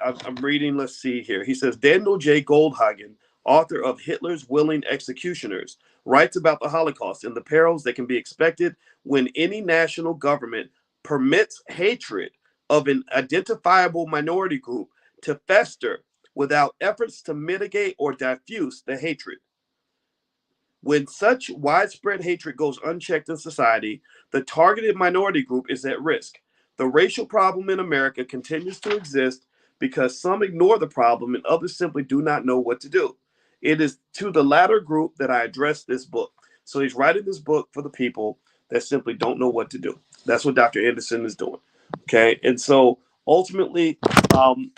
I'm reading, let's see here. He says Daniel J. Goldhagen, author of Hitler's Willing Executioners, writes about the Holocaust and the perils that can be expected when any national government permits hatred of an identifiable minority group to fester without efforts to mitigate or diffuse the hatred. When such widespread hatred goes unchecked in society, the targeted minority group is at risk. The racial problem in America continues to exist because some ignore the problem and others simply do not know what to do. It is to the latter group that I address this book. So he's writing this book for the people that simply don't know what to do. That's what Dr. Anderson is doing. Okay. And so ultimately,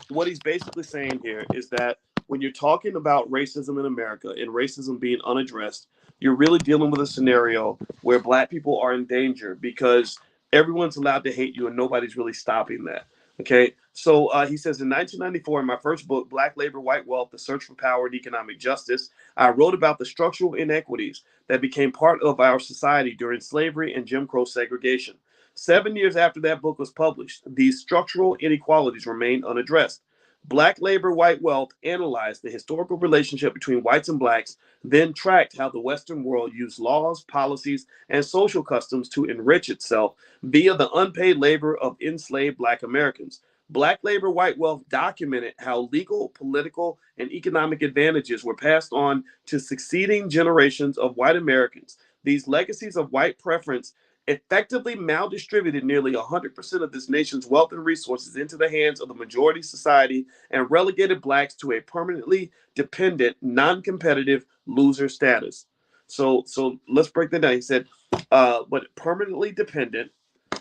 what he's basically saying here is that when you're talking about racism in America and racism being unaddressed, you're really dealing with a scenario where black people are in danger because everyone's allowed to hate you and nobody's really stopping that. Okay. So he says in 1994, in my first book, Black Labor, White Wealth, The Search for Power and Economic Justice, I wrote about the structural inequities that became part of our society during slavery and Jim Crow segregation. 7 years after that book was published, these structural inequalities remain unaddressed. Black Labor, White Wealth analyzed the historical relationship between whites and blacks, then tracked how the Western world used laws, policies, and social customs to enrich itself via the unpaid labor of enslaved black Americans. Black Labor, White Wealth documented how legal, political, and economic advantages were passed on to succeeding generations of white Americans. These legacies of white preference effectively maldistributed nearly 100% of this nation's wealth and resources into the hands of the majority society and relegated blacks to a permanently dependent, non-competitive loser status. So let's break that down. He said, but permanently dependent.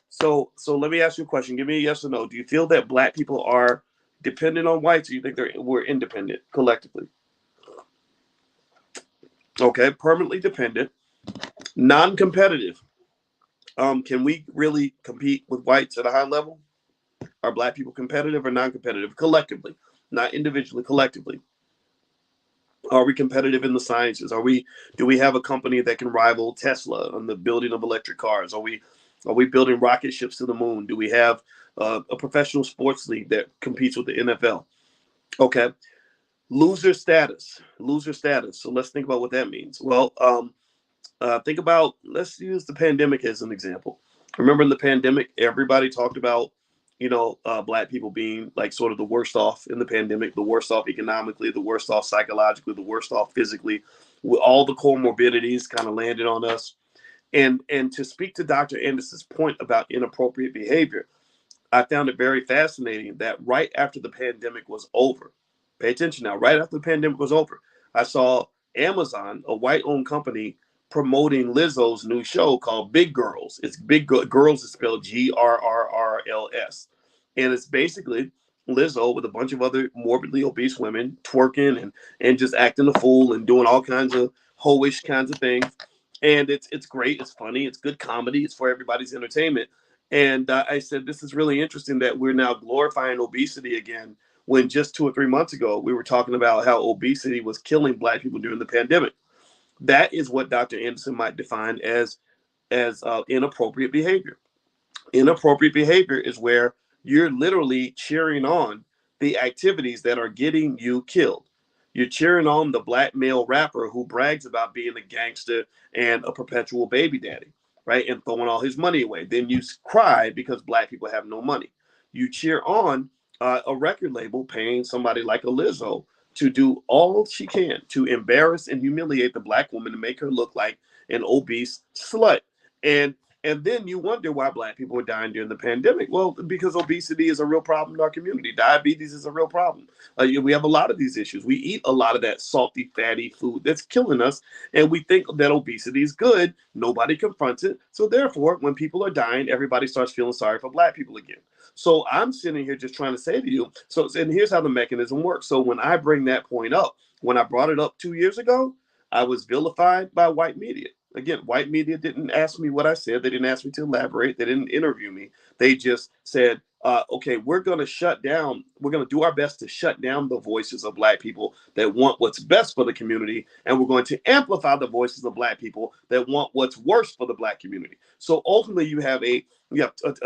So let me ask you a question. Give me a yes or no. Do you feel that black people are dependent on whites, or you think we're independent collectively? Okay, permanently dependent, non-competitive. Can we really compete with whites at a high level? Are black people competitive or non-competitive collectively, not individually, collectively? Are we competitive in the sciences? Do we have a company that can rival Tesla on the building of electric cars? Are we building rocket ships to the moon? Do we have a professional sports league that competes with the NFL? Okay, loser status, loser status. So let's think about what that means. Well, think about, let's use the pandemic as an example. Remember in the pandemic, everybody talked about, black people being like sort of the worst off in the pandemic, the worst off economically, the worst off psychologically, the worst off physically, with all the comorbidities kind of landed on us. And to speak to Dr. Anderson's point about inappropriate behavior, I found it very fascinating that right after the pandemic was over, pay attention now, right after the pandemic was over, I saw Amazon, a white-owned company, promoting Lizzo's new show called Big Girls. It's Girls is spelled Grrrls. And it's basically Lizzo with a bunch of other morbidly obese women twerking and just acting a fool and doing all kinds of hoish kinds of things. And it's great. It's funny. It's good comedy. It's for everybody's entertainment. And I said, this is really interesting that we're now glorifying obesity again, when just 2 or 3 months ago we were talking about how obesity was killing black people during the pandemic. That is what Dr. Anderson might define as inappropriate behavior. Inappropriate behavior is where you're literally cheering on the activities that are getting you killed. You're cheering on the black male rapper who brags about being a gangster and a perpetual baby daddy, right? And throwing all his money away. Then you cry because black people have no money. You cheer on a record label paying somebody like a Lizzo to do all she can to embarrass and humiliate the black woman to make her look like an obese slut. And and then you wonder why black people are dying during the pandemic. Well, because obesity is a real problem in our community. Diabetes is a real problem. We have a lot of these issues. We eat a lot of that salty, fatty food that's killing us. And we think that obesity is good. Nobody confronts it. So therefore, when people are dying, everybody starts feeling sorry for black people again. So I'm sitting here just trying to say to you, and here's how the mechanism works. So when I bring that point up, when I brought it up 2 years ago, I was vilified by white media. Again, white media didn't ask me what I said. They didn't ask me to elaborate. They didn't interview me. They just said, okay, we're going to shut down. We're going to do our best to shut down the voices of black people that want what's best for the community. And we're going to amplify the voices of black people that want what's worst for the black community. So ultimately, you have a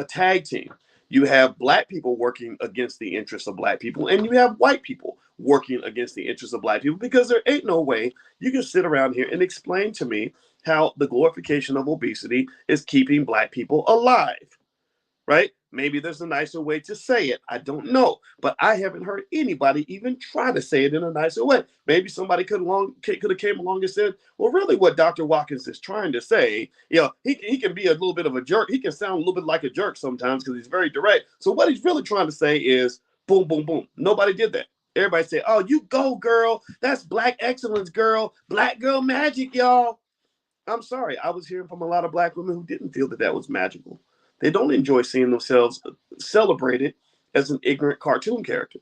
tag team. You have black people working against the interests of black people, and you have white people working against the interests of black people, because there ain't no way you can sit around here and explain to me how the glorification of obesity is keeping black people alive, right? Maybe there's a nicer way to say it. I don't know, but I haven't heard anybody even try to say it in a nicer way. Maybe somebody could have came along and said, "Well, really, what Dr. Watkins is trying to say, he can be a little bit of a jerk. He can sound a little bit like a jerk sometimes because he's very direct. So what he's really trying to say is, boom, boom, boom." Nobody did that. Everybody said, "Oh, you go, girl. That's black excellence, girl. Black girl magic, y'all." I'm sorry. I was hearing from a lot of black women who didn't feel that that was magical. They don't enjoy seeing themselves celebrated as an ignorant cartoon character.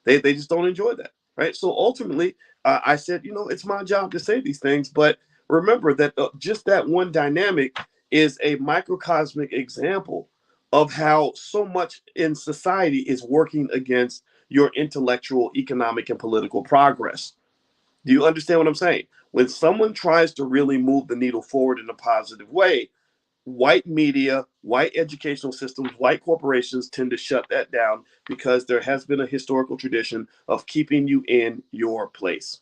They just don't enjoy that, right? So ultimately, I said, it's my job to say these things, but remember that just that one dynamic is a microcosmic example of how so much in society is working against your intellectual, economic, and political progress. Do you understand what I'm saying? When someone tries to really move the needle forward in a positive way, white media, white educational systems, white corporations tend to shut that down because there has been a historical tradition of keeping you in your place.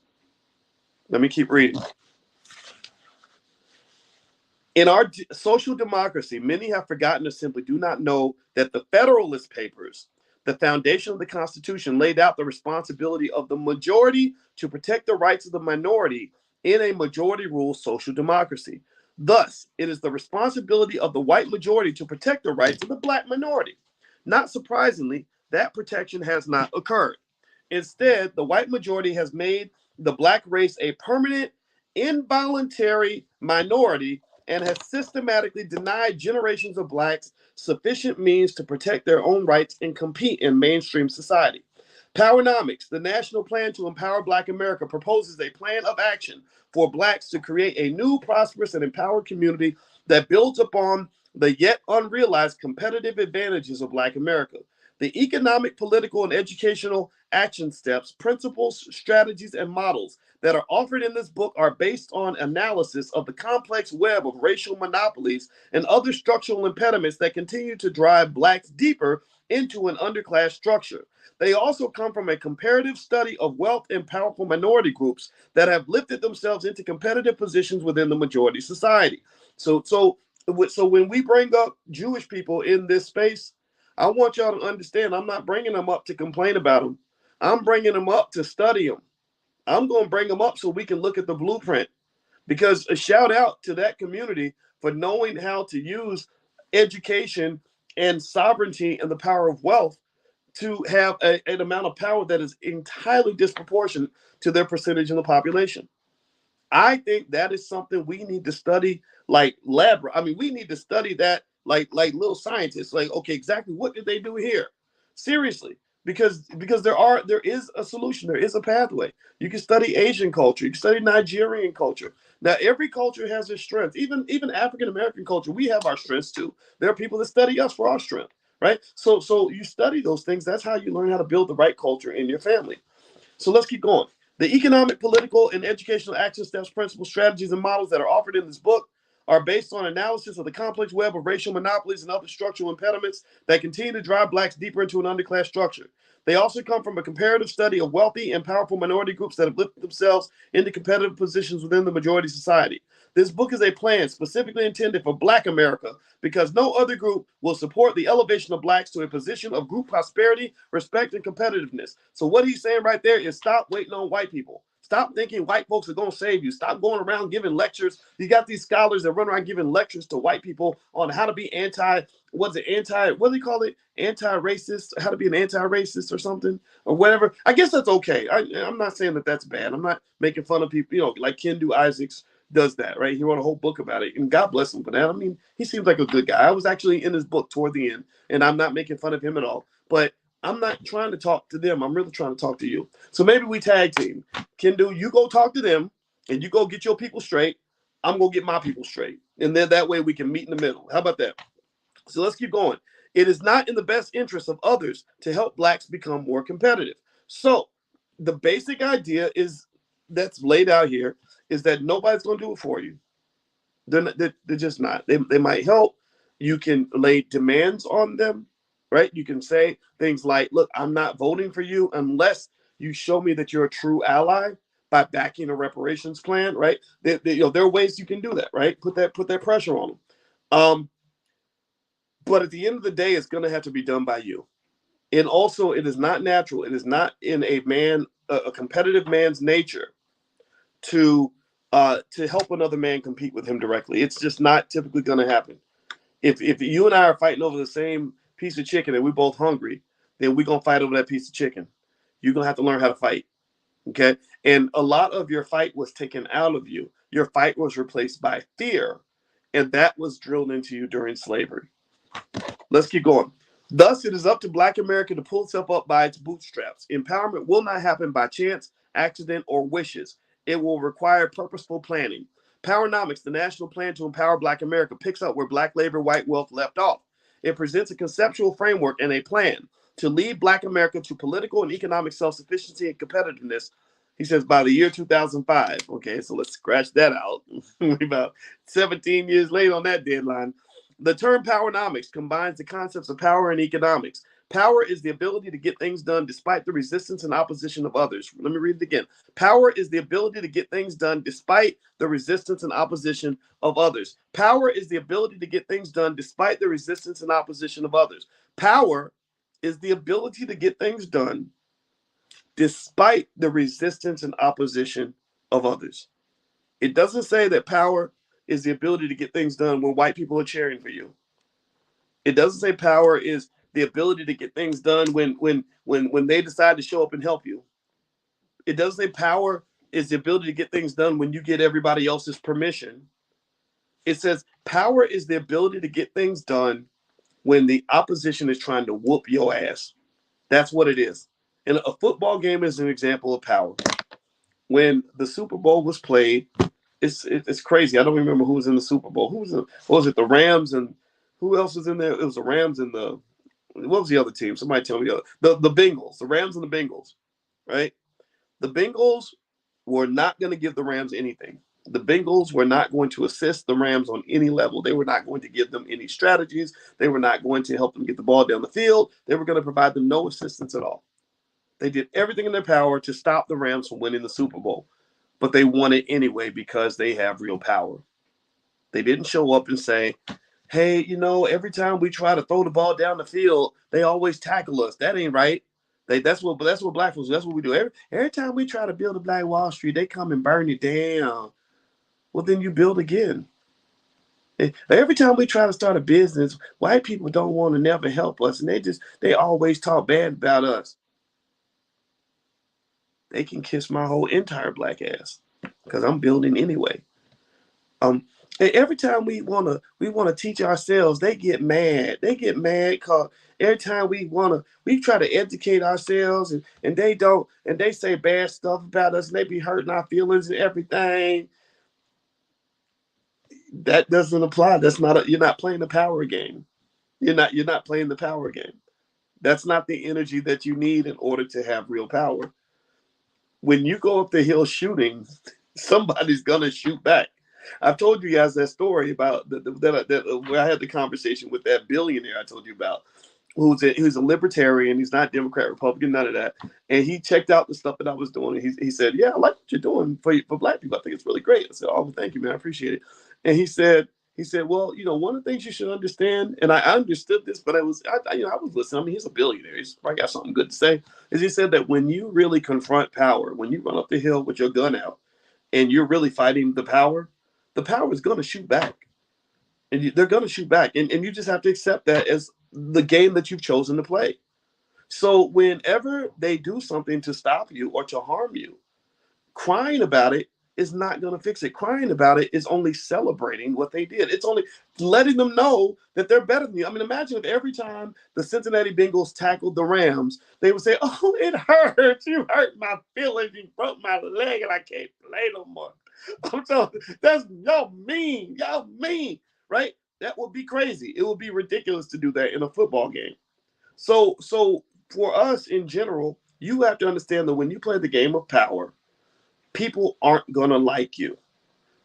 Let me keep reading. In our social democracy, many have forgotten or simply do not know that the Federalist Papers, the foundation of the Constitution, laid out the responsibility of the majority to protect the rights of the minority in a majority rule social democracy. Thus, it is the responsibility of the white majority to protect the rights of the black minority. Not surprisingly, that protection has not occurred. Instead, the white majority has made the black race a permanent, involuntary minority and has systematically denied generations of blacks sufficient means to protect their own rights and compete in mainstream society. Powernomics, the national plan to empower Black America, proposes a plan of action for blacks to create a new, prosperous, and empowered community that builds upon the yet unrealized competitive advantages of Black America. The economic, political, and educational action steps, principles, strategies, and models that are offered in this book are based on analysis of the complex web of racial monopolies and other structural impediments that continue to drive blacks deeper into an underclass structure. They also come from a comparative study of wealth and powerful minority groups that have lifted themselves into competitive positions within the majority society. So when we bring up Jewish people in this space, I want y'all to understand I'm not bringing them up to complain about them. I'm bringing them up to study them. I'm going to bring them up so we can look at the blueprint, because a shout out to that community for knowing how to use education and sovereignty and the power of wealth to have an amount of power that is entirely disproportionate to their percentage in the population. I think that is something we need to study like lab. I mean, we need to study that like little scientists. Like, okay, exactly what did they do here? Seriously, because there is a solution. There is a pathway. You can study Asian culture. You can study Nigerian culture. Now, every culture has its strengths. Even African American culture, we have our strengths too. There are people that study us for our strength, right? So you study those things. That's how you learn how to build the right culture in your family. So let's keep going. The economic, political, and educational action steps, principles, strategies, and models that are offered in this book are based on analysis of the complex web of racial monopolies and other structural impediments that continue to drive blacks deeper into an underclass structure. They also come from a comparative study of wealthy and powerful minority groups that have lifted themselves into competitive positions within the majority society. This book is a plan specifically intended for Black America because no other group will support the elevation of blacks to a position of group prosperity, respect, and competitiveness. So what he's saying right there is stop waiting on white people. Stop thinking white folks are going to save you. Stop going around giving lectures. You got these scholars that run around giving lectures to white people on how to be what do they call it? Anti-racist, how to be an anti-racist or something or whatever. I guess that's okay. I'm not saying that that's bad. I'm not making fun of people, like Kendu Isaacs does that, right? He wrote a whole book about it, and God bless him for that. I mean, he seems like a good guy. I was actually in his book toward the end, and I'm not making fun of him at all. But I'm not trying to talk to them. I'm really trying to talk to you. So maybe we tag team. Kendu, you go talk to them, and you go get your people straight. I'm going to get my people straight. And then that way we can meet in the middle. How about that? So let's keep going. It is not in the best interest of others to help blacks become more competitive. So the basic idea is that's laid out here is that nobody's going to do it for you. They're just not. They might help. You can lay demands on them, right? You can say things like, look, I'm not voting for you unless you show me that you're a true ally by backing a reparations plan, right? There are ways you can do that, right? Put that pressure on them. But at the end of the day, it's going to have to be done by you. And also, it is not natural. It is not in a competitive man's nature to help another man compete with him directly. It's just not typically going to happen. If you and I are fighting over the same piece of chicken and we're both hungry, then we're going to fight over that piece of chicken. You're going to have to learn how to fight. Okay. And a lot of your fight was taken out of you. Your fight was replaced by fear. And that was drilled into you during slavery. Let's keep going. Thus, it is up to Black America to pull itself up by its bootstraps. Empowerment will not happen by chance, accident, or wishes. It will require purposeful planning. Powernomics, the national plan to empower Black America, picks up where Black labor, white wealth left off. It presents a conceptual framework and a plan to lead Black America to political and economic self-sufficiency and competitiveness. He says by the year 2005. Okay, so let's scratch that out. We're about 17 years late on that deadline. The term Powernomics combines the concepts of power and economics. Power is the ability to get things done despite the resistance and opposition of others. Let me read it again. Power is the ability to get things done despite the resistance and opposition of others. Power is the ability to get things done despite the resistance and opposition of others. Power is the ability to get things done despite the resistance and opposition of others. It doesn't say that power is the ability to get things done when white people are cheering for you. It doesn't say power is the ability to get things done when they decide to show up and help you. It doesn't say power is the ability to get things done when you get everybody else's permission. It says power is the ability to get things done when the opposition is trying to whoop your ass. That's what it is. And a football game is an example of power. When the Super Bowl was played, it's crazy. I don't remember who was in the Super Bowl. What was it? The Rams, and who else was in there? It was the Rams and what was the other team? Somebody tell me the Bengals. The Rams and the Bengals, right? The Bengals were not going to give the Rams anything. The Bengals were not going to assist the Rams on any level. They were not going to give them any strategies. They were not going to help them get the ball down the field. They were going to provide them no assistance at all. They did everything in their power to stop the Rams from winning the Super Bowl, but they won it anyway because they have real power. They didn't show up and say, hey, every time we try to throw the ball down the field, they always tackle us. That ain't right. That's what black folks do. That's what we do. Every time we try to build a Black Wall Street, they come and burn it down. Well, then you build again. Every time we try to start a business, white people don't want to never help us, and they always talk bad about us. They can kiss my whole entire black ass because I'm building anyway. And every time we wanna teach ourselves, they get mad. They get mad because every time we try to educate ourselves and they don't, and they say bad stuff about us and they be hurting our feelings and everything. That doesn't apply. You're not playing the power game. You're not playing the power game. That's not the energy that you need in order to have real power. When you go up the hill shooting, somebody's gonna shoot back. I've told you guys that story about where I had the conversation with that billionaire I told you about, who's a libertarian. He's not Democrat, Republican, none of that. And he checked out the stuff that I was doing. And he said, "Yeah, I like what you're doing for black people. I think it's really great." I said, "Oh, well, thank you, man. I appreciate it." And he said, "Well, one of the things you should understand," and I understood this, but I was listening. I mean, he's a billionaire. He's probably got something good to say. Is he said that when you really confront power, when you run up the hill with your gun out, and you're really fighting the power is going to shoot back. And they're going to shoot back. And you just have to accept that as the game that you've chosen to play. So whenever they do something to stop you or to harm you, crying about it is not going to fix it. Crying about it is only celebrating what they did. It's only letting them know that they're better than you. I mean, imagine if every time the Cincinnati Bengals tackled the Rams, they would say, "Oh, it hurts. You hurt my feelings. You broke my leg and I can't play no more." I'm telling you, that's y'all mean, right? That would be crazy. It would be ridiculous to do that in a football game. So for us in general, you have to understand that when you play the game of power, people aren't going to like you.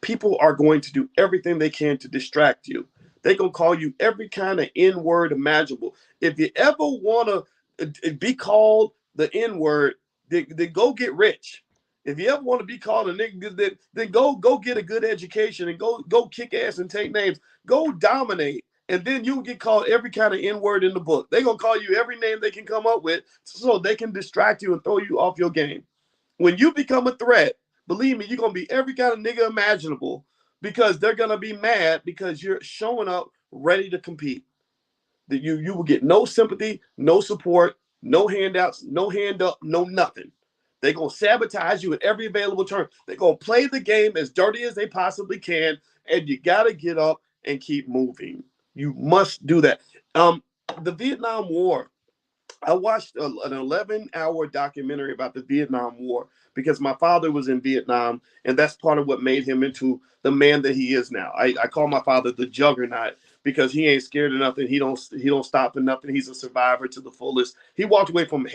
People are going to do everything they can to distract you. They're going to call you every kind of N-word imaginable. If you ever want to be called the N-word, then go get rich. If you ever want to be called a nigga, then go get a good education and go kick ass and take names. Go dominate. And then you'll get called every kind of N-word in the book. They're going to call you every name they can come up with so they can distract you and throw you off your game. When you become a threat, believe me, you're going to be every kind of nigga imaginable because they're going to be mad because you're showing up ready to compete. That you will get no sympathy, no support, no handouts, no hand up, no nothing. They're going to sabotage you at every available turn. They're going to play the game as dirty as they possibly can, and you got to get up and keep moving. You must do that. The Vietnam War, I watched an 11-hour documentary about the Vietnam War because my father was in Vietnam, and that's part of what made him into the man that he is now. I call my father the juggernaut because he ain't scared of nothing. He don't stop for nothing. He's a survivor to the fullest. He walked away from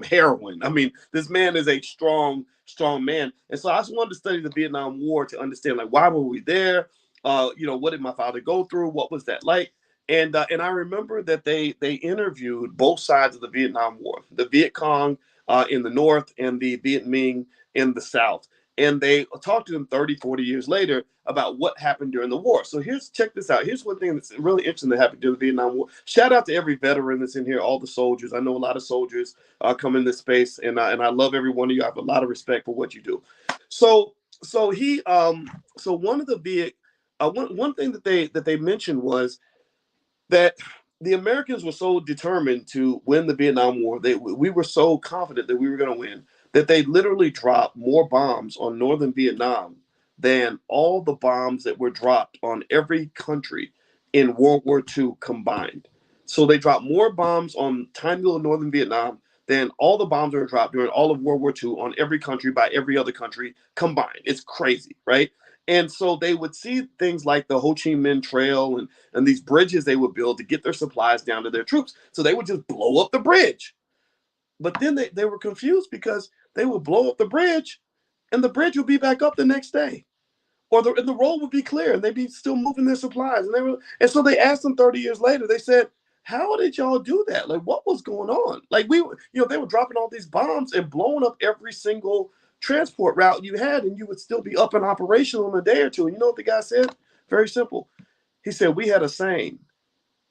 heroin. I mean, this man is a strong man. And so I just wanted to study the Vietnam War to understand, like, why were we there? What did my father go through? What was that like? And I remember that they interviewed both sides of the Vietnam War, the Viet Cong in the north and the Viet Minh in the south. And they talked to them 30, 40 years later about what happened during the war. So check this out. Here's one thing that's really interesting that happened during the Vietnam War. Shout out to every veteran that's in here, all the soldiers. I know a lot of soldiers come in this space, and I love every one of you. I have a lot of respect for what you do. So one of the Viet one thing that they mentioned was that the Americans were so determined to win the Vietnam War. We were so confident that we were going to win that they literally dropped more bombs on northern Vietnam than all the bombs that were dropped on every country in World War II combined. So they dropped more bombs on tiny little northern Vietnam than all the bombs that were dropped during all of World War II on every country by every other country combined. It's crazy, right? And so they would see things like the Ho Chi Minh Trail and these bridges they would build to get their supplies down to their troops. So they would just blow up the bridge. But then they were confused because they would blow up the bridge and the bridge would be back up the next day. Or the road would be clear and they'd be still moving their supplies. And so they asked them 30 years later, they said, how did y'all do that? Like, what was going on? Like, they were dropping all these bombs and blowing up every single transport route you had, and you would still be up and operational in a day or two. And you know what the guy said? Very simple. He said, we had a saying,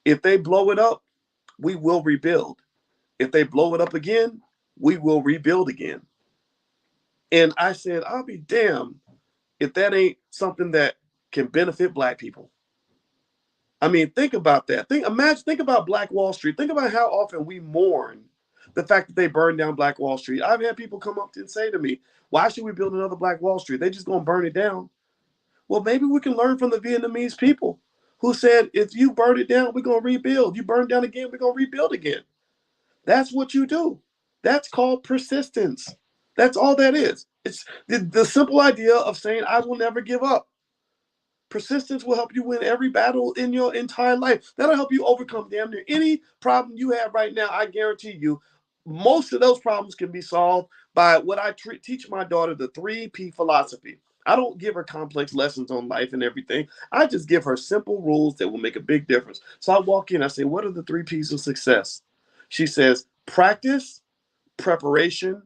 if they blow it up, we will rebuild. If they blow it up again, we will rebuild again. And I said, I'll be damned if that ain't something that can benefit Black people. I mean, think about that. Think about Black Wall Street. Think about how often we mourn the fact that they burned down Black Wall Street. I've had people come up and say to me, why should we build another Black Wall Street? They're just going to burn it down. Well, maybe we can learn from the Vietnamese people who said, if you burn it down, we're going to rebuild. You burn down again, we're going to rebuild again. That's what you do. That's called persistence. That's all that is. It's the simple idea of saying, I will never give up. Persistence will help you win every battle in your entire life. That'll help you overcome damn near any problem you have right now. I guarantee you, most of those problems can be solved by what I teach my daughter, the 3P philosophy. I don't give her complex lessons on life and everything. I just give her simple rules that will make a big difference. So I walk in, I say, what are the 3 P's of success? She says, practice, preparation,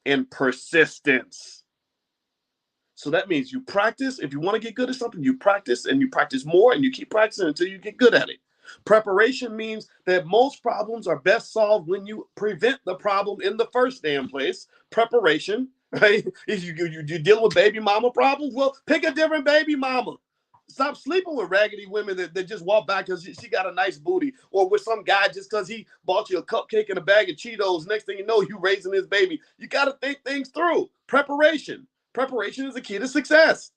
and persistence. So that means you practice. If you want to get good at something, you practice and you practice more and you keep practicing until you get good at it. Preparation means that most problems are best solved when you prevent the problem in the first damn place. Preparation, right? If you're dealing with baby mama problems, well, pick a different baby mama. Stop sleeping with raggedy women that just walk by because she got a nice booty, or with some guy just because he bought you a cupcake and a bag of Cheetos. Next thing you know, you raising his baby. You got to think things through. Preparation. Preparation is the key to success.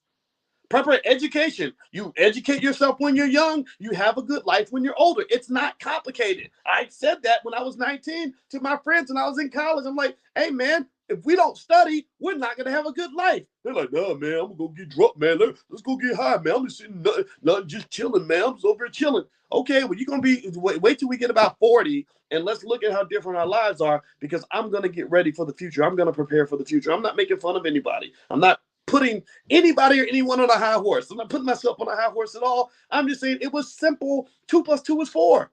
Education. You educate yourself when you're young. You have a good life when you're older. It's not complicated. I said that when I was 19 to my friends and I was in college. I'm like, hey, man, if we don't study, we're not going to have a good life. They're like, no, man, I'm going to go get drunk, man. Let's go get high, man. I'm just sitting, not just chilling, man. I'm just over here chilling. Okay, well, you're going to be, wait till we get about 40 and let's look at how different our lives are, because I'm going to get ready for the future. I'm going to prepare for the future. I'm not making fun of anybody. I'm not putting anybody or anyone on a high horse. I'm not putting myself on a high horse at all. I'm just saying it was simple. 2 + 2 is 4.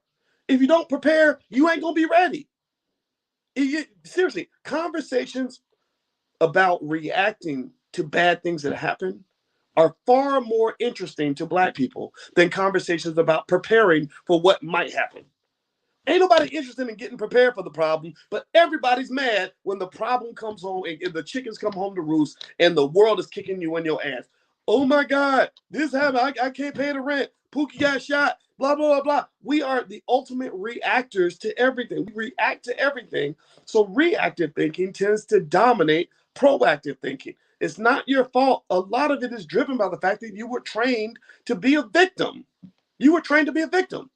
If you don't prepare, you ain't going to be ready. Seriously, conversations about reacting to bad things that happen are far more interesting to Black people than conversations about preparing for what might happen. Ain't nobody interested in getting prepared for the problem, but everybody's mad when the problem comes home and the chickens come home to roost and the world is kicking you in your ass. Oh my God, this happened. I can't pay the rent. Pookie got shot. Blah, blah, blah, blah. We are the ultimate reactors to everything. We react to everything. So reactive thinking tends to dominate proactive thinking. It's not your fault. A lot of it is driven by the fact that you were trained to be a victim. You were trained to be a victim.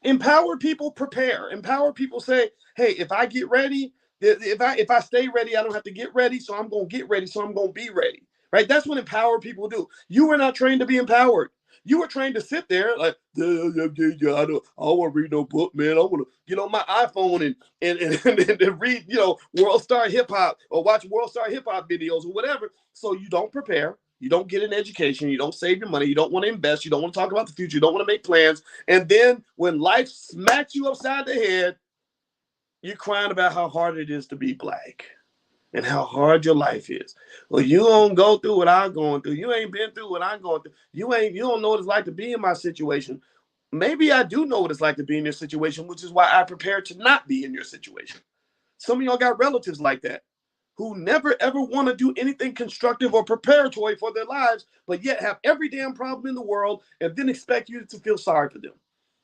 Empowered people prepare. Empowered people say, hey, if I get ready, if I stay ready, I don't have to get ready. So I'm going to get ready. So I'm going to be ready. Right? That's what empowered people do. You were not trained to be empowered. You were trained to sit there like, I don't want to read no book, man. I want to get on my iPhone and read, World Star Hip Hop or watch World Star Hip Hop videos or whatever. So you don't prepare. You don't get an education. You don't save your money. You don't want to invest. You don't want to talk about the future. You don't want to make plans. And then when life smacks you upside the head, you're crying about how hard it is to be Black and how hard your life is. Well, you don't go through what I'm going through. You ain't been through what I'm going through. You don't know what it's like to be in my situation. Maybe I do know what it's like to be in your situation, which is why I prepared to not be in your situation. Some of y'all got relatives like that who never ever want to do anything constructive or preparatory for their lives, but yet have every damn problem in the world and then expect you to feel sorry for them.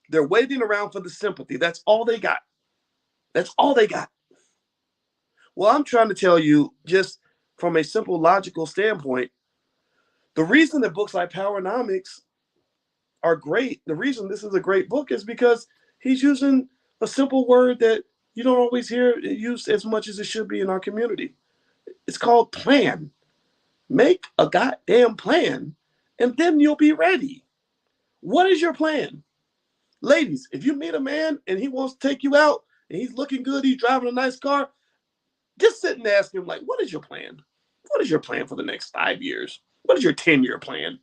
They're waiting around for the sympathy. That's all they got. That's all they got. Well, I'm trying to tell you, just from a simple logical standpoint, the reason that books like Powernomics are great, the reason this is a great book is because he's using a simple word that you don't always hear used as much as it should be in our community. It's called plan. Make a goddamn plan, and then you'll be ready. What is your plan? Ladies, if you meet a man and he wants to take you out and he's looking good, he's driving a nice car, just sit and ask him, like, what is your plan? What is your plan for the next 5 years? What is your 10-year plan?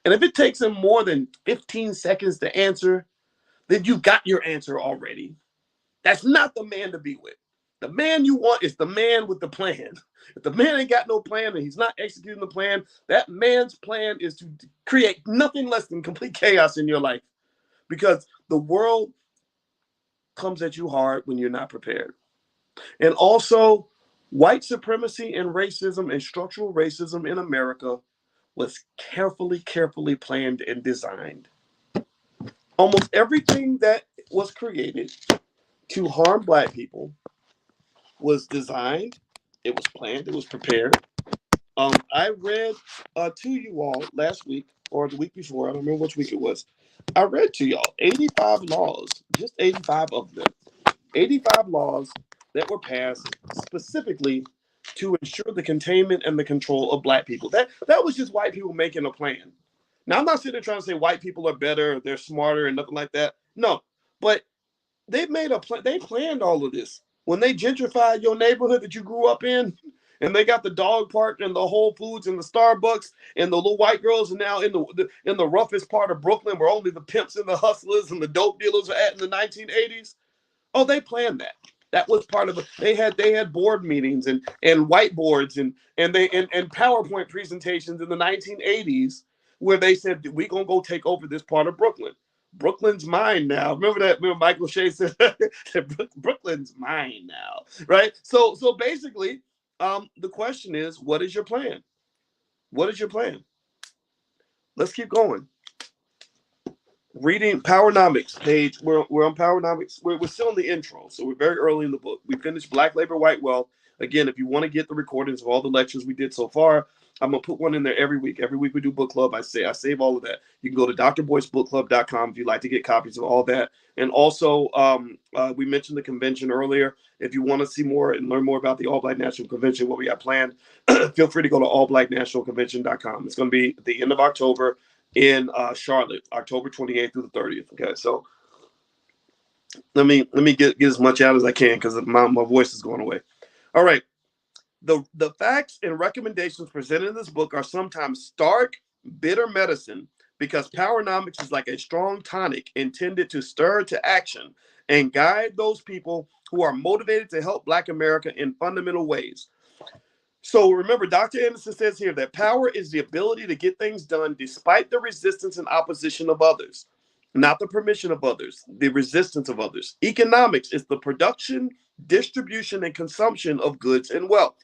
And if it takes him more than 15 seconds to answer, then you got your answer already. That's not the man to be with. The man you want is the man with the plan. If the man ain't got no plan and he's not executing the plan, that man's plan is to create nothing less than complete chaos in your life, because the world comes at you hard when you're not prepared. And also, white supremacy and racism and structural racism in America was carefully planned and designed. Almost everything that was created to harm Black people was designed, it was planned, it was prepared. I read to you all last week or the week before, I don't remember which week it was. I read to y'all 85 laws, just 85 of them. 85 laws that were passed specifically to ensure the containment and the control of Black people. That was just white people making a plan. Now, I'm not sitting there trying to say white people are better, they're smarter, and nothing like that. No, but they made a plan. They planned all of this. When they gentrified your neighborhood that you grew up in, and they got the dog park and the Whole Foods and the Starbucks, and the little white girls are now in the roughest part of Brooklyn, where only the pimps and the hustlers and the dope dealers are at in the 1980s. Oh, they planned that. That was part of it. They had board meetings and whiteboards and PowerPoint presentations in the 1980s where they said, we're gonna go take over this part of Brooklyn. Brooklyn's mine now. Remember that? Remember Michael Shea said Brooklyn's mine now, right? So basically, the question is, what is your plan? What is your plan? Let's keep going. Reading Powernomics page. We're on Powernomics. We're still in the intro, so we're very early in the book. We finished Black Labor, White Wealth. Again, if you want to get the recordings of all the lectures we did so far, I'm gonna put one in there every week. Every week we do book club. I save all of that. You can go to drboycebookclub.com if you'd like to get copies of all that. And also, we mentioned the convention earlier. If you want to see more and learn more about the All Black National Convention, what we have planned, feel free to go to allblacknationalconvention.com. It's going to be at the end of October in Charlotte, October 28th through the 30th. Okay, so let me get as much out as I can because my voice is going away. All right. The facts and recommendations presented in this book are sometimes stark, bitter medicine because Powernomics is like a strong tonic intended to stir to action and guide those people who are motivated to help Black America in fundamental ways. So remember, Dr. Anderson says here that power is the ability to get things done despite the resistance and opposition of others, not the permission of others, the resistance of others. Economics is the production, distribution, and consumption of goods and wealth.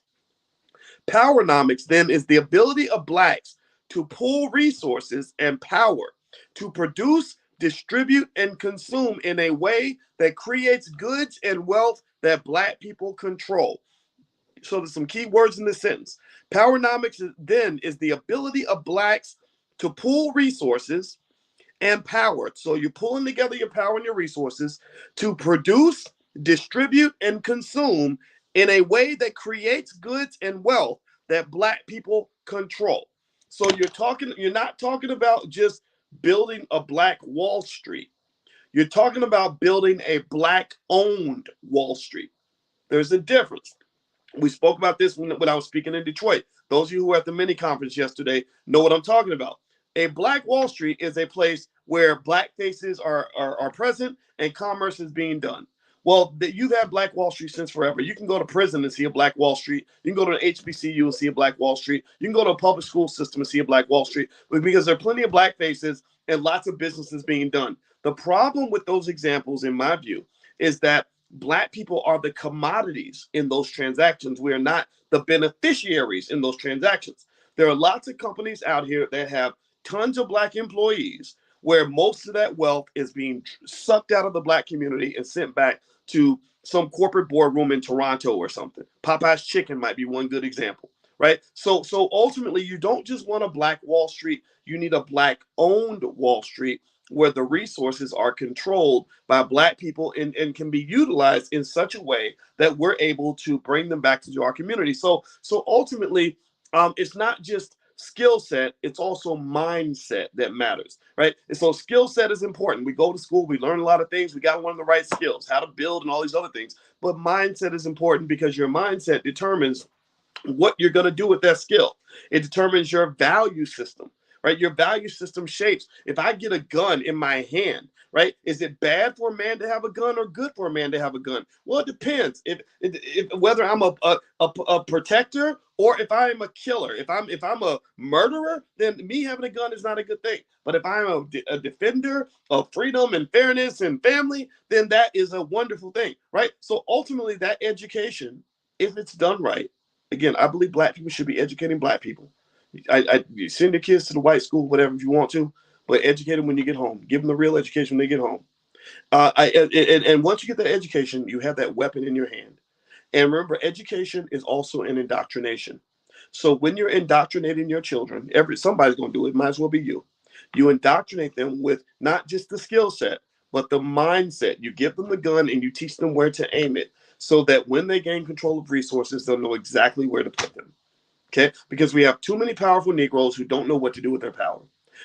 Powernomics then is the ability of Blacks to pool resources and power to produce, distribute, and consume in a way that creates goods and wealth that Black people control. So there's some key words in this sentence. Powernomics then is the ability of Blacks to pool resources and power. So you're pulling together your power and your resources to produce, distribute, and consume in a way that creates goods and wealth that Black people control. So you're not talking about just building a Black Wall Street. You're talking about building a Black owned Wall Street. There's a difference. We spoke about this when I was speaking in Detroit. Those of you who were at the mini conference yesterday know what I'm talking about. A Black Wall Street is a place where Black faces are present and commerce is being done. Well, you've had Black Wall Street since forever. You can go to prison and see a Black Wall Street. You can go to an HBCU and see a Black Wall Street. You can go to a public school system and see a Black Wall Street because there are plenty of Black faces and lots of businesses being done. The problem with those examples, in my view, is that Black people are the commodities in those transactions. We are not the beneficiaries in those transactions. There are lots of companies out here that have tons of Black employees where most of that wealth is being sucked out of the Black community and sent back to some corporate boardroom in Toronto or something. Popeye's Chicken might be one good example, right? So ultimately, you don't just want a Black Wall Street. You need a Black owned Wall Street where the resources are controlled by Black people and can be utilized in such a way that we're able to bring them back to our community. So ultimately, it's not just skill set, it's also mindset that matters, right? And so skill set is important. We go to school, we learn a lot of things, we got to learn the right skills, how to build and all these other things. But mindset is important because your mindset determines what you're going to do with that skill. It determines your value system, right? Your value system shapes. If I get a gun in my hand, right, is it bad for a man to have a gun or good for a man to have a gun? Well, it depends. If whether I'm a protector or if I am a killer. If I'm a murderer, then me having a gun is not a good thing. But if I'm a defender of freedom and fairness and family, then that is a wonderful thing, right? So ultimately, that education, if it's done right, again, I believe Black people should be educating Black people. You send your kids to the white school, whatever, if you want to, but educate them when you get home. Give them the real education when they get home. And once you get that education, you have that weapon in your hand. And remember, education is also an indoctrination. So when you're indoctrinating your children, somebody's going to do it. Might as well be you. You indoctrinate them with not just the skill set, but the mindset. You give them the gun and you teach them where to aim it so that when they gain control of resources, they'll know exactly where to put them. Okay? Because we have too many powerful Negroes who don't know what to do with their power.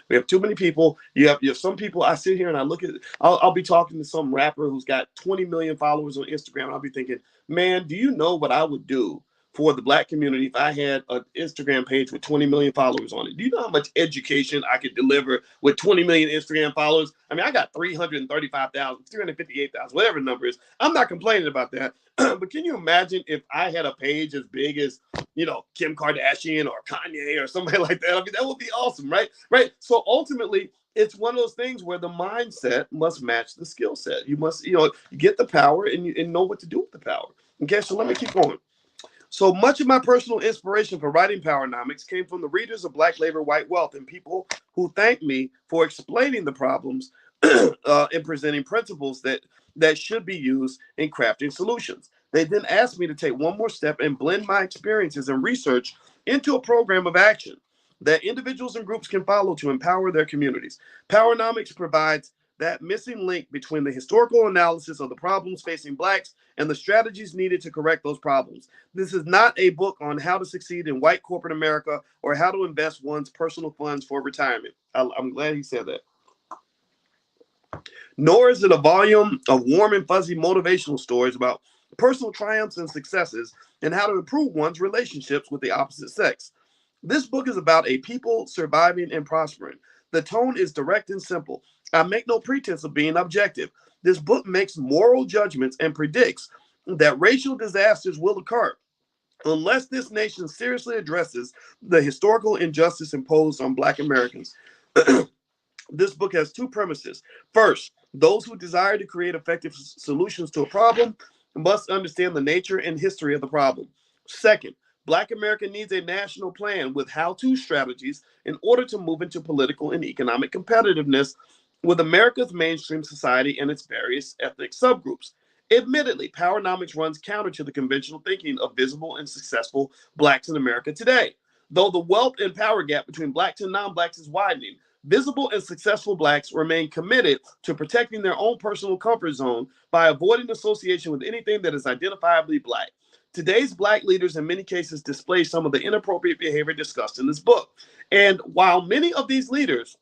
We have too many people. You have some people. I sit here and I look at. I'll be talking to some rapper who's got 20 million followers on Instagram. I'll be thinking, man, do you know what I would do for the Black community if I had an Instagram page with 20 million followers on it? Do you know how much education I could deliver with 20 million Instagram followers? I mean, I got 335,000, 358,000, whatever the number is. I'm not complaining about that. But can you imagine if I had a page as big as, Kim Kardashian or Kanye or somebody like that? I mean, that would be awesome, right? Right. So ultimately, it's one of those things where the mindset must match the skill set. You must, get the power and know what to do with the power. Okay, so let me keep going. So much of my personal inspiration for writing Powernomics came from the readers of Black Labor, White Wealth and people who thanked me for explaining the problems and presenting principles that should be used in crafting solutions. They then asked me to take one more step and blend my experiences and research into a program of action that individuals and groups can follow to empower their communities. Powernomics provides that missing link between the historical analysis of the problems facing Blacks and the strategies needed to correct those problems. This is not a book on how to succeed in white corporate America or how to invest one's personal funds for retirement. I'm glad he said that. Nor is it a volume of warm and fuzzy motivational stories about personal triumphs and successes, and how to improve one's relationships with the opposite sex. This book is about a people surviving and prospering. The tone is direct and simple. I make no pretense of being objective. This book makes moral judgments and predicts that racial disasters will occur unless this nation seriously addresses the historical injustice imposed on Black Americans. This book has two premises. First, those who desire to create effective solutions to a problem must understand the nature and history of the problem. Second, Black America needs a national plan with how-to strategies in order to move into political and economic competitiveness with America's mainstream society and its various ethnic subgroups. Admittedly, Powernomics runs counter to the conventional thinking of visible and successful Blacks in America today. Though the wealth and power gap between Blacks and non-Blacks is widening, visible and successful Blacks remain committed to protecting their own personal comfort zone by avoiding association with anything that is identifiably Black. Today's Black leaders in many cases display some of the inappropriate behavior discussed in this book. And while many of these leaders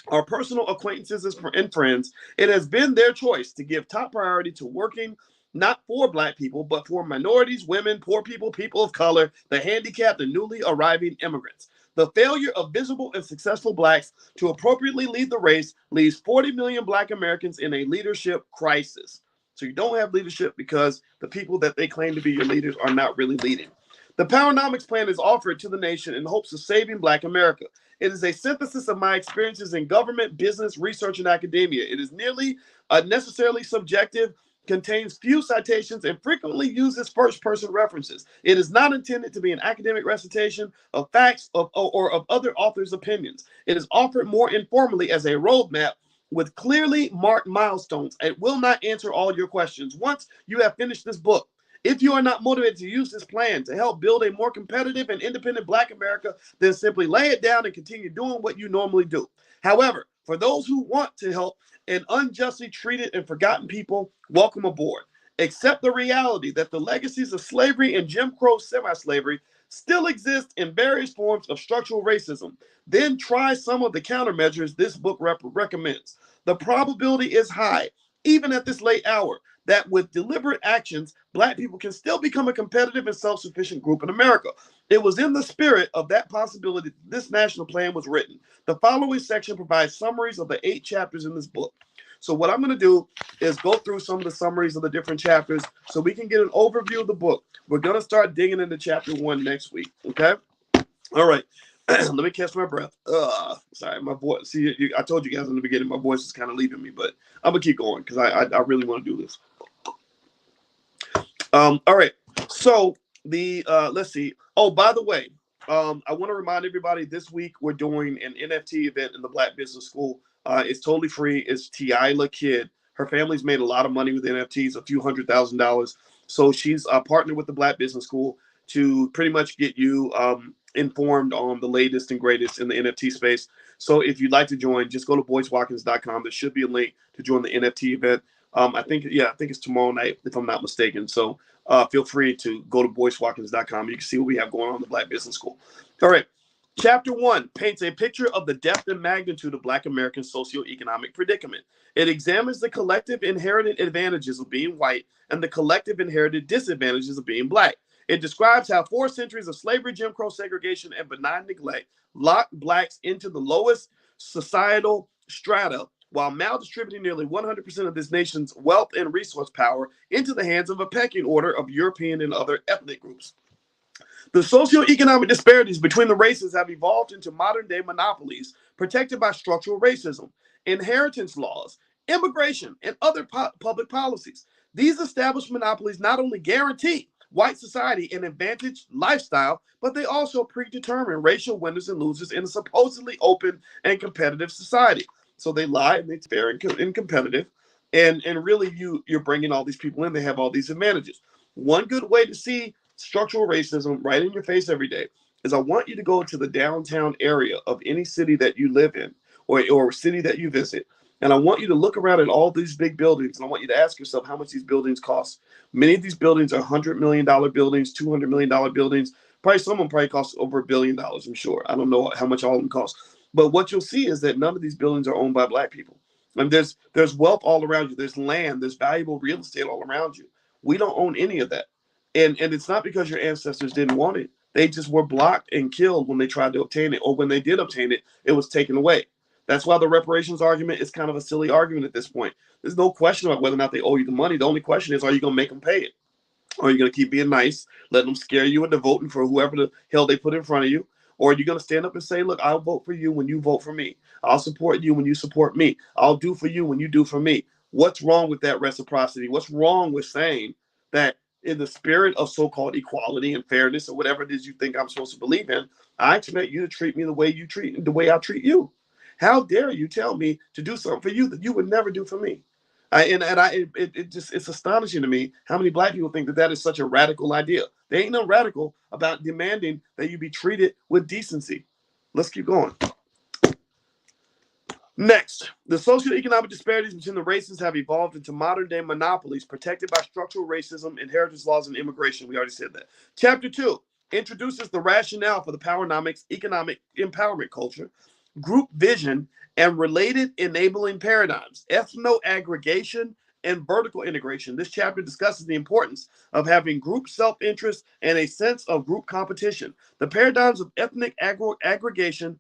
our personal acquaintances and friends, it has been their choice to give top priority to working not for Black people, but for minorities, women, poor people, people of color, the handicapped, and newly arriving immigrants. The failure of visible and successful Blacks to appropriately lead the race leaves 40 million Black Americans in a leadership crisis. So you don't have leadership because the people that they claim to be your leaders are not really leading. The Powernomics plan is offered to the nation in hopes of saving Black America. It is a synthesis of my experiences in government, business, research, and academia. It is nearly unnecessarily subjective, contains few citations, and frequently uses first-person references. It is not intended to be an academic recitation of facts or of other authors' opinions. It is offered more informally as a roadmap with clearly marked milestones. It will not answer all your questions. Once you have finished this book, if you are not motivated to use this plan to help build a more competitive and independent Black America, then simply lay it down and continue doing what you normally do. However, for those who want to help an unjustly treated and forgotten people, welcome aboard. Accept the reality that the legacies of slavery and Jim Crow semi-slavery still exist in various forms of structural racism. Then try some of the countermeasures this book recommends. The probability is high, even at this late hour, that with deliberate actions, Black people can still become a competitive and self-sufficient group in America. It was in the spirit of that possibility that this national plan was written. The following section provides summaries of the 8 chapters in this book. So what I'm going to do is go through some of the summaries of the different chapters so we can get an overview of the book. We're going to start digging into chapter 1 next week, okay? All right. Let me catch my breath. Sorry, my voice. See, I told you guys in the beginning, my voice is kind of leaving me, but I'm gonna keep going because I really want to do this. All right. So the let's see. Oh, by the way, I want to remind everybody this week we're doing an NFT event in the Black Business School. It's totally free. It's Tiila Kidd. Her family's made a lot of money with NFTs, a few $100,000. So she's partnered with the Black Business School to pretty much get you informed on the latest and greatest in the NFT space. So if you'd like to join, just go to boycewatkins.com. There should be a link to join the NFT event. I think it's tomorrow night, if I'm not mistaken. So feel free to go to boycewatkins.com. You can see what we have going on in the Black Business School. All right. Chapter 1 paints a picture of the depth and magnitude of Black American socioeconomic predicament. It examines the collective inherited advantages of being white and the collective inherited disadvantages of being Black. It describes how 4 centuries of slavery, Jim Crow segregation, and benign neglect locked Blacks into the lowest societal strata while maldistributing nearly 100% of this nation's wealth and resource power into the hands of a pecking order of European and other ethnic groups. The socioeconomic disparities between the races have evolved into modern-day monopolies protected by structural racism, inheritance laws, immigration, and other public policies. These established monopolies not only guarantee white society an advantaged lifestyle, but they also predetermine racial winners and losers in a supposedly open and competitive society. So they lie and it's fair and competitive, and really you're bringing all these people in. They have all these advantages. One good way to see structural racism right in your face every day is I want you to go to the downtown area of any city that you live in or city that you visit. And I want you to look around at all these big buildings, and I want you to ask yourself how much these buildings cost. Many of these buildings are $100 million buildings, $200 million buildings. Probably some of them probably cost over $1 billion, I'm sure. I don't know how much all of them cost. But what you'll see is that none of these buildings are owned by Black people. And there's wealth all around you. There's land. There's valuable real estate all around you. We don't own any of that. And it's not because your ancestors didn't want it. They just were blocked and killed when they tried to obtain it, or when they did obtain it, it was taken away. That's why the reparations argument is kind of a silly argument at this point. There's no question about whether or not they owe you the money. The only question is, are you going to make them pay it? Or are you going to keep being nice, letting them scare you into voting for whoever the hell they put in front of you? Or are you going to stand up and say, look, I'll vote for you when you vote for me. I'll support you when you support me. I'll do for you when you do for me. What's wrong with that reciprocity? What's wrong with saying that in the spirit of so-called equality and fairness, or whatever it is you think I'm supposed to believe in, I expect you to treat me the way I treat you. How dare you tell me to do something for you that you would never do for me? It's astonishing to me how many black people think that that is such a radical idea. There ain't no radical about demanding that you be treated with decency. Let's keep going. Next, the socioeconomic disparities between the races have evolved into modern-day monopolies protected by structural racism, inheritance laws, and immigration. We already said that. Chapter 2 introduces the rationale for the Powernomics economic empowerment culture, group vision, and related enabling paradigms, ethno-aggregation, and vertical integration. This chapter discusses the importance of having group self-interest and a sense of group competition. The paradigms of ethno-aggregation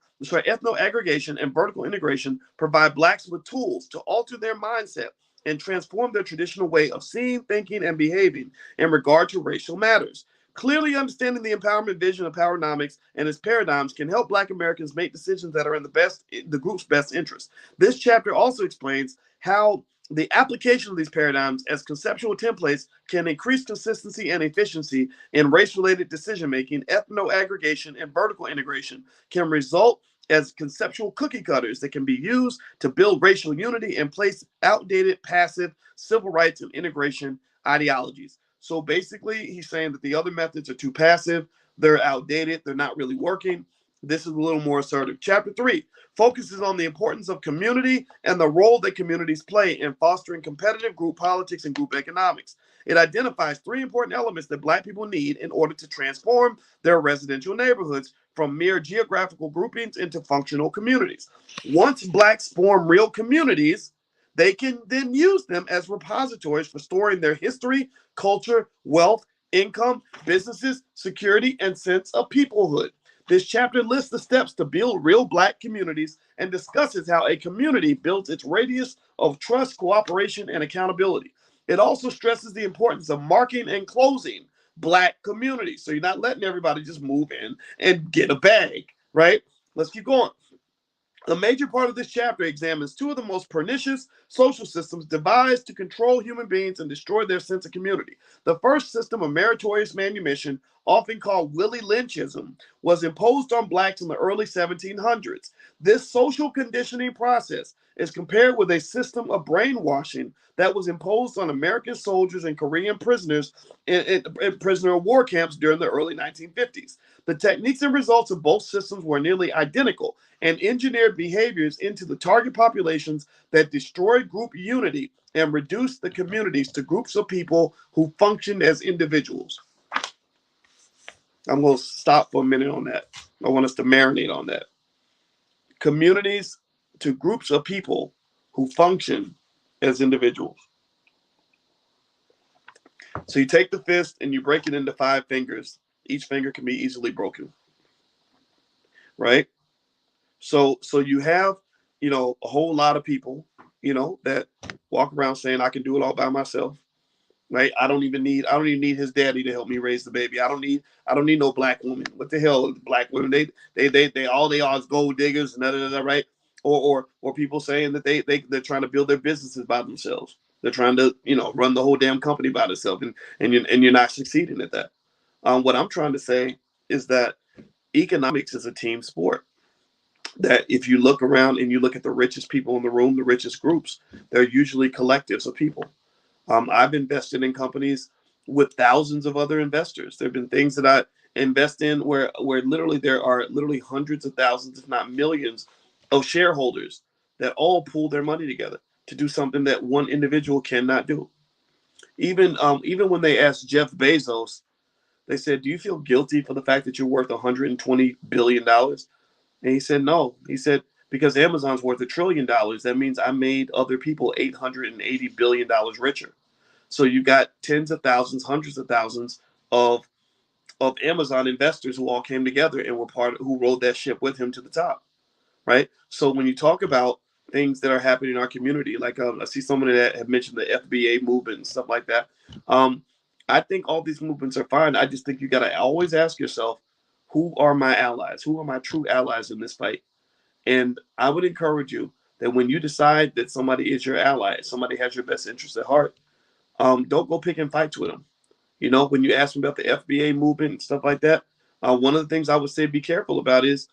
and vertical integration provide blacks with tools to alter their mindset and transform their traditional way of seeing, thinking, and behaving in regard to racial matters. Clearly understanding the empowerment vision of Powernomics and its paradigms can help Black Americans make decisions that are in the group's best interest. This chapter also explains how the application of these paradigms as conceptual templates can increase consistency and efficiency in race-related decision-making. Ethno-aggregation and vertical integration can result as conceptual cookie cutters that can be used to build racial unity and place outdated, passive civil rights and integration ideologies. So basically, he's saying that the other methods are too passive, they're outdated, they're not really working. This is a little more assertive. Chapter 3 focuses on the importance of community and the role that communities play in fostering competitive group politics and group economics. It identifies 3 important elements that Black people need in order to transform their residential neighborhoods from mere geographical groupings into functional communities. Once Blacks form real communities, they can then use them as repositories for storing their history, culture, wealth, income, businesses, security, and sense of peoplehood. This chapter lists the steps to build real Black communities and discusses how a community builds its radius of trust, cooperation, and accountability. It also stresses the importance of marking and closing Black communities. So you're not letting everybody just move in and get a bag, right? Let's keep going. A major part of this chapter examines 2 of the most pernicious social systems devised to control human beings and destroy their sense of community. The first system of meritorious manumission, often called Willie Lynchism, was imposed on Blacks in the early 1700s. This social conditioning process is compared with a system of brainwashing that was imposed on American soldiers and Korean prisoners in prisoner of war camps during the early 1950s. The techniques and results of both systems were nearly identical and engineered behaviors into the target populations that destroyed group unity and reduced the communities to groups of people who functioned as individuals. I'm going to stop for a minute on that. I want us to marinate on that. Communities to groups of people who function as individuals. So you take the fist and you break it into 5 fingers. Each finger can be easily broken, right? So you have, a whole lot of people, that walk around saying I can do it all by myself, right? I don't even need his daddy to help me raise the baby. I don't need no Black woman. What the hell, Black women? They all they are is gold diggers and da, right? Or people saying that they're trying to build their businesses by themselves. They're trying to run the whole damn company by themselves, and you're not succeeding at that. What I'm trying to say is that economics is a team sport. That if you look around and you look at the richest people in the room, the richest groups, they're usually collectives of people. I've invested in companies with thousands of other investors. There have been things that I invest in where literally there are hundreds of thousands, if not millions, of shareholders that all pool their money together to do something that one individual cannot do. Even when they asked Jeff Bezos, they said, "Do you feel guilty for the fact that you're worth $120 billion?" And he said, "No." He said, "Because Amazon's worth $1 trillion, that means I made other people $880 billion richer." So you got tens of thousands, hundreds of thousands of Amazon investors who all came together and were who rode that ship with him to the top, right? So when you talk about things that are happening in our community, like I see someone that have mentioned the FBA movement and stuff like that. I think all these movements are fine. I just think you got to always ask yourself, who are my allies? Who are my true allies in this fight? And I would encourage you that when you decide that somebody is your ally, somebody has your best interest at heart, don't go picking fights with them. You know, when you ask me about the FBA movement and stuff like that, one of the things I would say be careful about is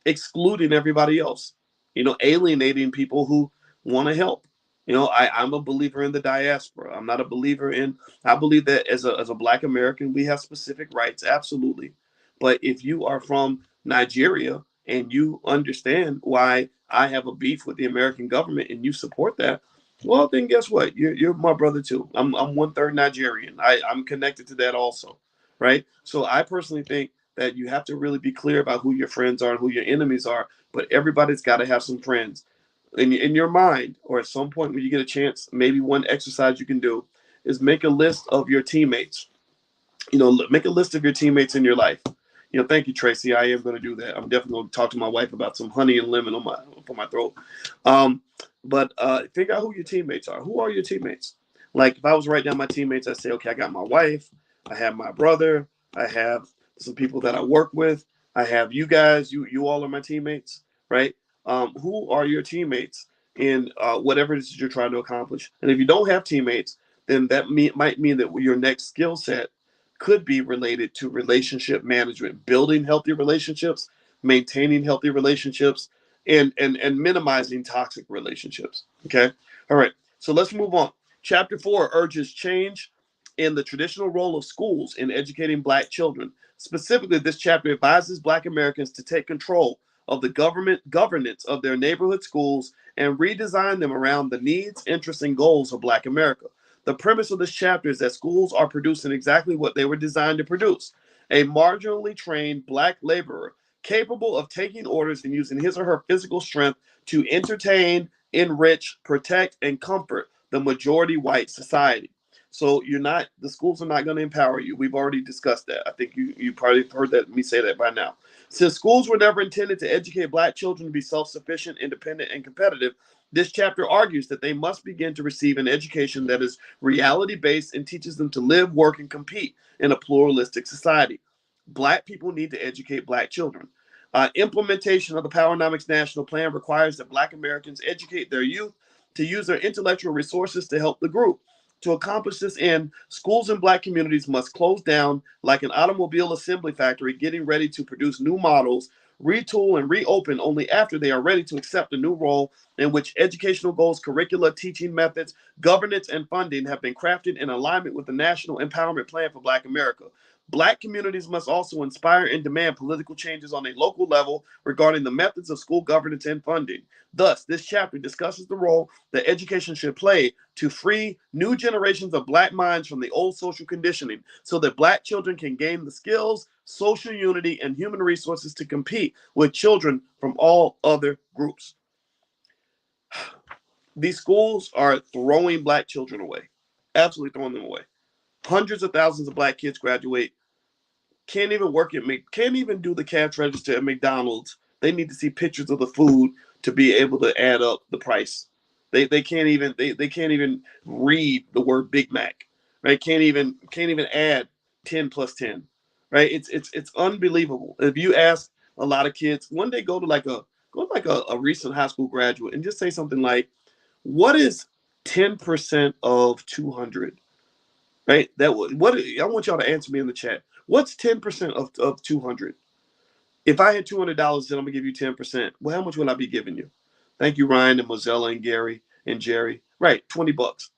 excluding everybody else. You know, alienating people who want to help. You know, I'm a believer in the diaspora. I'm not a believer in. I believe that as a Black American, we have specific rights, absolutely. But if you are from Nigeria and you understand why I have a beef with the American government and you support that, well, then guess what? You're my brother too. I'm one third Nigerian. I'm connected to that also, right? So I personally think that you have to really be clear about who your friends are and who your enemies are. But everybody's got to have some friends in your mind, or at some point when you get a chance. Maybe one exercise you can do is make a list of your teammates. You know, make a list of your teammates in your life. You know, thank you, Tracy. I am going to do that. I'm definitely going to talk to my wife about some honey and lemon on my throat. But figure out who your teammates are. Who are your teammates? Like if I was writing down my teammates, I say, okay, I got my wife, I have my brother, I have some people that I work with, I have you guys. You all are my teammates, right? Who are your teammates in whatever it is you're trying to accomplish? And if you don't have teammates, then that might mean that your next skill set could be related to relationship management, building healthy relationships, maintaining healthy relationships, and minimizing toxic relationships. Okay. All right. So let's move on. Chapter 4 urges change in the traditional role of schools in educating Black children. Specifically, this chapter advises Black Americans to take control of the governance of their neighborhood schools and redesign them around the needs, interests, and goals of Black America. The premise of this chapter is that schools are producing exactly what they were designed to produce: a marginally trained Black laborer capable of taking orders and using his or her physical strength to entertain, enrich, protect, and comfort the majority white society. So the schools are not going to empower you. We've already discussed that. I think you probably heard me say that by now. Since schools were never intended to educate Black children to be self-sufficient, independent, and competitive, this chapter argues that they must begin to receive an education that is reality-based and teaches them to live, work, and compete in a pluralistic society. Black people need to educate Black children. Implementation of the Powernomics National Plan requires that Black Americans educate their youth to use their intellectual resources to help the group. To accomplish this end, schools in Black communities must close down like an automobile assembly factory getting ready to produce new models, retool, and reopen only after they are ready to accept a new role in which educational goals, curricula, teaching methods, governance, and funding have been crafted in alignment with the National Empowerment Plan for Black America. Black communities must also inspire and demand political changes on a local level regarding the methods of school governance and funding. Thus, this chapter discusses the role that education should play to free new generations of Black minds from the old social conditioning so that Black children can gain the skills, social unity, and human resources to compete with children from all other groups. These schools are throwing Black children away, absolutely throwing them away. Hundreds of thousands of Black kids graduate, can't even can't even do the cash register at McDonald's. They need to see pictures of the food to be able to add up the price. They can't even they can't even read the word Big Mac, right? Can't even add 10 plus 10, right? It's unbelievable. If you ask a lot of kids, one day go to like a recent high school graduate and just say something like, what is 10% of 200? Right? I want y'all to answer me in the chat. What's 10% of 200? If I had $200, then I'm gonna give you 10%. Well, how much will I be giving you? Thank you, Ryan and Mozella and Gary and Jerry. Right, $20.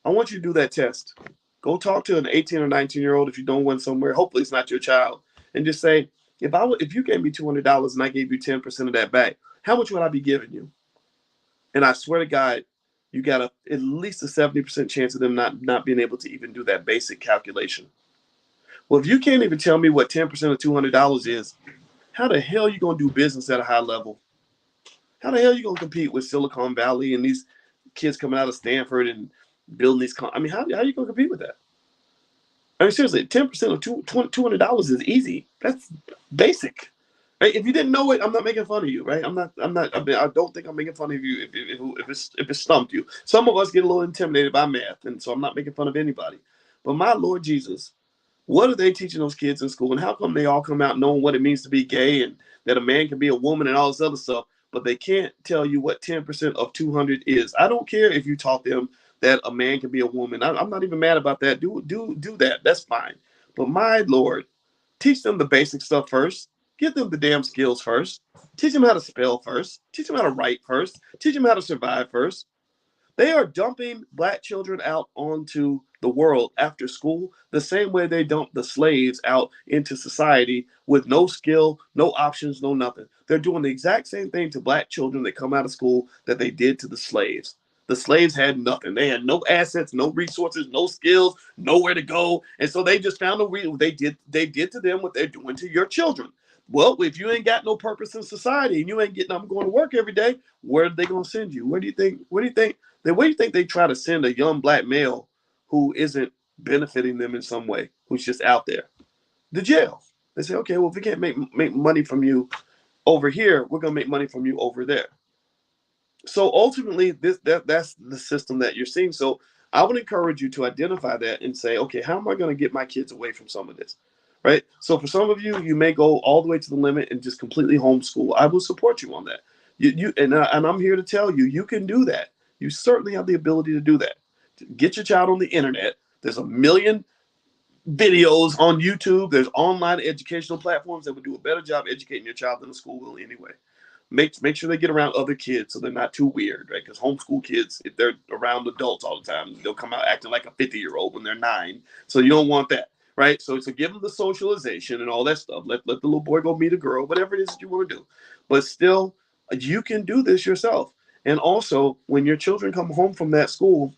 I want you to do that test. Go talk to an 18 or 19-year-old if you don't win somewhere. Hopefully, it's not your child, and just say, if you gave me $200 and I gave you 10% of that back, how much would I be giving you? And I swear to God, you got at least a 70% chance of them not being able to even do that basic calculation. Well, if you can't even tell me what 10% of $200 is, how the hell are you going to do business at a high level? How the hell are you going to compete with Silicon Valley and these kids coming out of Stanford and building these. I mean, how are you going to compete with that? I mean, seriously, 10% of $200 is easy. That's basic. Right? If you didn't know it, I'm not making fun of you, right? I'm not. I mean, I don't think I'm making fun of you if it stumped you. Some of us get a little intimidated by math, and so I'm not making fun of anybody. But my Lord Jesus, what are they teaching those kids in school, and how come they all come out knowing what it means to be gay and that a man can be a woman and all this other stuff, but they can't tell you what 10% of 200 is? I don't care if you taught them that a man can be a woman. I'm not even mad about that. Do that. That's fine. But my Lord, teach them the basic stuff first. Give them the damn skills first. Teach them how to spell first. Teach them how to write first. Teach them how to survive first. They are dumping black children out onto the world after school the same way they dump the slaves out into society with no skill, no options, no nothing. They're doing the exact same thing to black children that come out of school that they did to the slaves. The slaves had nothing. They had no assets, no resources, no skills, nowhere to go. And so they just found a reason. They did to them what they're doing to your children. Well, if you ain't got no purpose in society and you ain't getting up going to work every day, where are they gonna send you? Where do you think? Then where do you think they try to send a young black male who isn't benefiting them in some way, who's just out there? The jail. They say, okay, well, if we can't make money from you over here, we're gonna make money from you over there. So ultimately, that's the system that you're seeing. So I would encourage you to identify that and say, okay, how am I going to get my kids away from some of this? Right. So for some of you, you may go all the way to the limit and just completely homeschool. I will support you on that. And I'm here to tell you, you can do that. You certainly have the ability to do that. Get your child on the internet. There's a million videos on YouTube. There's online educational platforms that would do a better job educating your child than the school will anyway. Make sure they get around other kids so they're not too weird, right? Because homeschool kids, if they're around adults all the time, they'll come out acting like a 50-year-old when they're 9. So you don't want that, right? So give them the socialization and all that stuff. Let the little boy go meet a girl, whatever it is that you want to do. But still, you can do this yourself. And also, when your children come home from that school,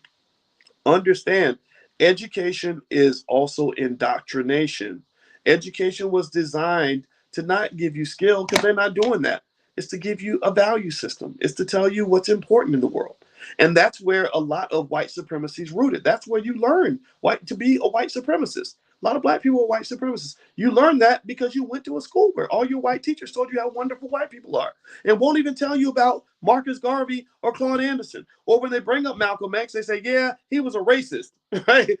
understand education is also indoctrination. Education was designed to not give you skill because they're not doing that. It's to give you a value system. It's to tell you what's important in the world. And that's where a lot of white supremacy is rooted. That's where you learn to be a white supremacist. A lot of black people are white supremacists. You learn that because you went to a school where all your white teachers told you how wonderful white people are and won't even tell you about Marcus Garvey or Claude Anderson. Or when they bring up Malcolm X, they say, yeah, he was a racist, right?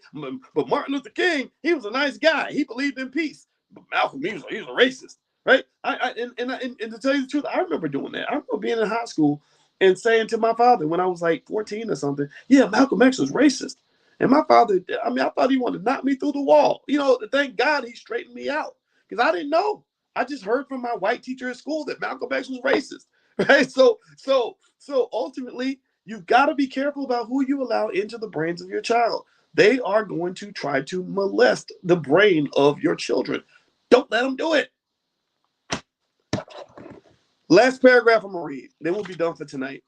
But Martin Luther King, he was a nice guy. He believed in peace. But Malcolm, he was a racist, right? And to tell you the truth, I remember doing that. I remember being in high school and saying to my father when I was like 14 or something, yeah, Malcolm X was racist. And my father, I mean, I thought he wanted to knock me through the wall. You know, thank God he straightened me out because I didn't know. I just heard from my white teacher at school that Malcolm X was racist, right? So ultimately, you've got to be careful about who you allow into the brains of your child. They are going to try to molest the brain of your children. Don't let them do it. Last paragraph I'm going to read. Then we'll be done for tonight.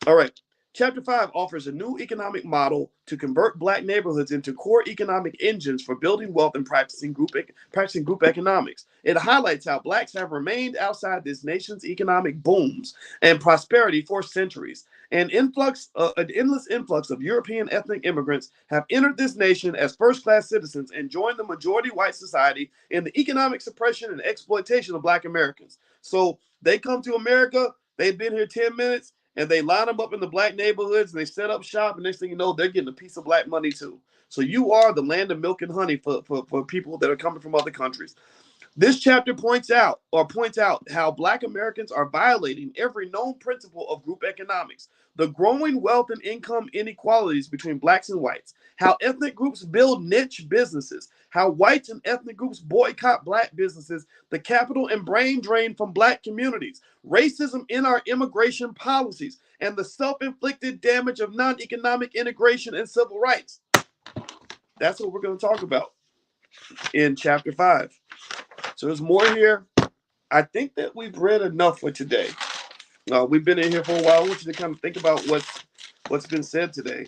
All right. Chapter 5 offers a new economic model to convert black neighborhoods into core economic engines for building wealth and practicing group economics. It highlights how blacks have remained outside this nation's economic booms and prosperity for centuries. An endless influx of European ethnic immigrants have entered this nation as first-class citizens and joined the majority white society in the economic suppression and exploitation of black Americans. So they come to America, they've been here 10 minutes, and they line them up in the black neighborhoods and they set up shop, and next thing you know, they're getting a piece of black money too. So you are the land of milk and honey for people that are coming from other countries. This chapter points out how black Americans are violating every known principle of group economics, the growing wealth and income inequalities between blacks and whites, how ethnic groups build niche businesses, how whites and ethnic groups boycott black businesses, the capital and brain drain from black communities, racism in our immigration policies, and the self-inflicted damage of non-economic integration and civil rights. That's what we're going to talk about in chapter 5. So there's more here. I think that we've read enough for today. We've been in here for a while. I want you to kind of think about what's been said today.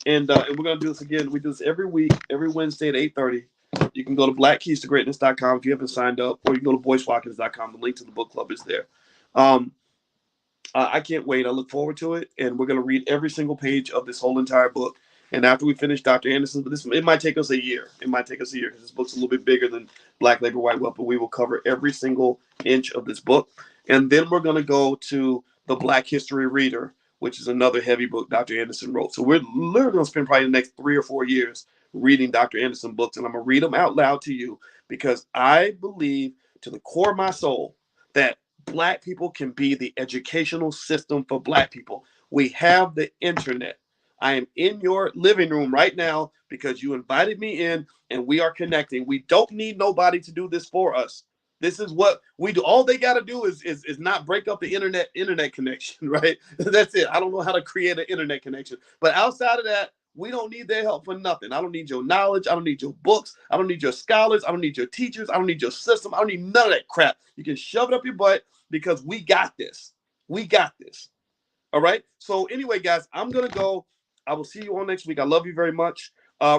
And we're going to do this again. We do this every week, every Wednesday at 8:30. You can go to blackkeystogreatness.com if you haven't signed up, or you can go to voicewatkins.com. The link to the book club is there. I can't wait. I look forward to it. And we're going to read every single page of this whole entire book. And after we finish Dr. Anderson, but it might take us a year. It might take us a year because this book's a little bit bigger than Black Labor, White Wealth, but we will cover every single inch of this book. And then we're going to go to the Black History Reader, which is another heavy book Dr. Anderson wrote. So we're literally going to spend probably the next 3 or 4 years reading Dr. Anderson books, and I'm going to read them out loud to you because I believe to the core of my soul that Black people can be the educational system for Black people. We have the internet. I am in your living room right now because you invited me in and we are connecting. We don't need nobody to do this for us. This is what we do. All they got to do is not break up the internet connection, right? That's it. I don't know how to create an internet connection. But outside of that, we don't need their help for nothing. I don't need your knowledge. I don't need your books. I don't need your scholars. I don't need your teachers. I don't need your system. I don't need none of that crap. You can shove it up your butt because we got this. We got this. All right. So anyway, guys, I'm going to go. I will see you all next week. I love you very much.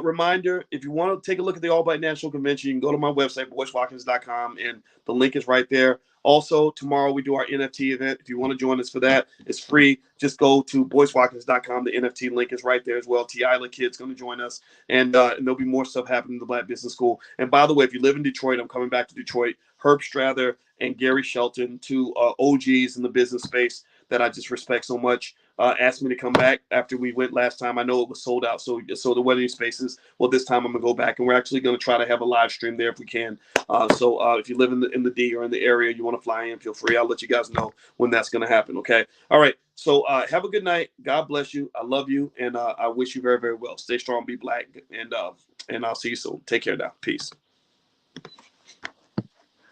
Reminder, if you want to take a look at the All Black National Convention, you can go to my website, boycewatkins.com, and the link is right there. Also, tomorrow we do our NFT event. If you want to join us for that, it's free. Just go to boycewatkins.com. The NFT link is right there as well. T.I.L.A. Kid's going to join us, and there'll be more stuff happening in the Black Business School. And by the way, if you live in Detroit, I'm coming back to Detroit. Herb Strather and Gary Shelton, two OGs in the business space that I just respect so much, asked me to come back after we went last time. I know it was sold out, so the wedding spaces. Well, this time I'm gonna go back, and we're actually gonna try to have a live stream there if we can. So if you live in the D or in the area, you want to fly in, feel free. I'll let you guys know when that's gonna happen. Okay. All right. So have a good night. God bless you. I love you, and I wish you very, very well. Stay strong, be Black, and I'll see you soon. Take care now. Peace.